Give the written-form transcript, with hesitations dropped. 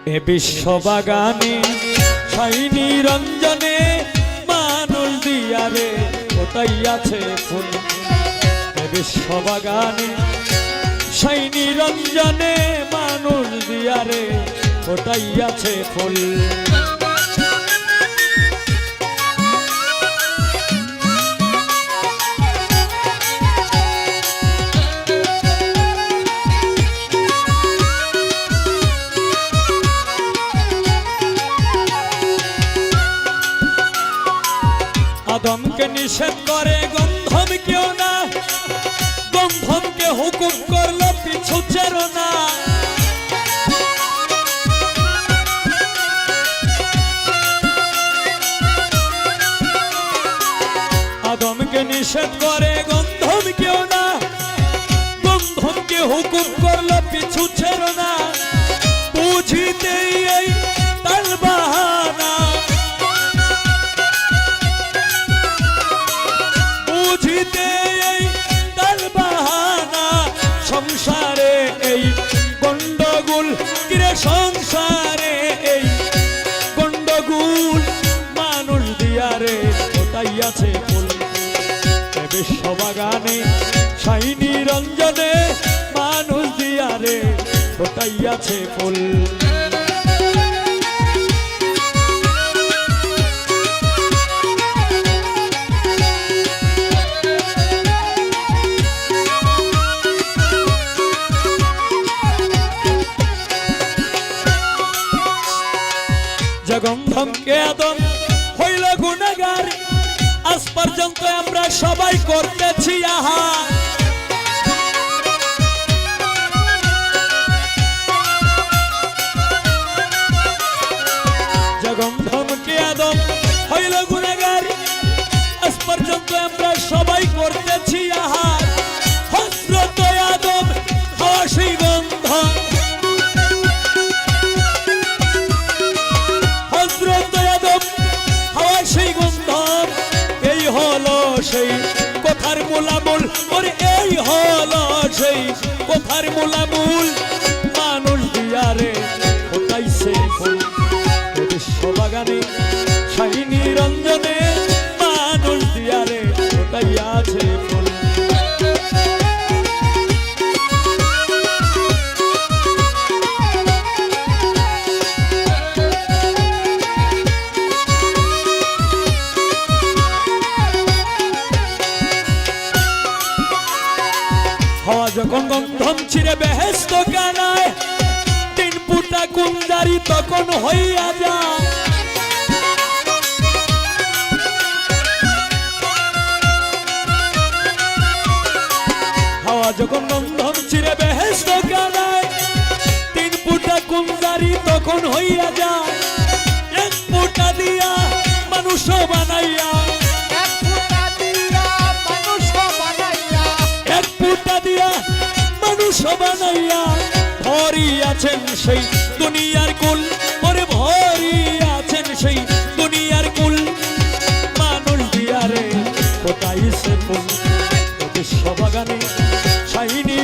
এ বিশ্ববাগানে shiny রঞ্জনে মানুষ দিয়ারে কোথায় আছে ফুল। এ বিশ্ববাগানে ছাইনি রঞ্জনে মানুষ দিয়ারে কোথায় আছে ফুল। আদমকে নিষেধ করে গন্ধম কেউ না, গন্ধমকে হুকুম করলো পিছু ছেড়ো না। আদমকে নিষেধ করে গন্ধম কেউ না, গন্ধমকে হুকুম করলো পিছু ছেড়ো না। বুঝিতেই এই তার বাহানা, সংসারে এই গন্ডগোল কিরে, সংসারে এই গন্ডগোল মানুষ দিয়ারে কোথায় আছে ফুল। এ বিশ্ববাগানে ছাইনি রঞ্জনে মানুষ দিয়ারে কোথায় আছে ফুল। গন্ধমকে আদম হইল গুনাহগার, আজ পর্যন্ত আমরা সবাই করতেছি আহা। গন্ধমকে আদম হইল গুনাহগার, আজ পর্যন্ত আমরা সবাই করতেছি আহা। হযরত আদম হওয়া সেই গন্ধ, সেই কথার মূলামূল, ওরে এই হলো সেই কথার মূলামূল মানুষ দিয়ারে কোথাইছে ফুল। বিশ্ববাগানে ছাইনি রঞ্জনে মানুষ দিয়ারে কোথায় আছে ফুল। হওয়া যখন গন্ধম ছিঁড়ে বেহেশত কানায়, 3 ফুটা কুঞ্জারি তখন হইয়া যায়। হওয়া যখন গন্ধম ছিঁড়ে বেহেশত কানায়, 3 ফুটা কুঞ্জারি তখন হইয়া যায়। 1 ফুটা দিয়া মানুষ বানাইয়া, 1 ফুটা দিয়া মানুষ বানাইয়া ভরি আছেন সেই দুনিয়ার কুল। ওরে ভরি আছেন সেই দুনিয়ার কুল মানুষ দিয়ারে কোথায় সে ফুল। বিশ্ববাগানে ছাইনি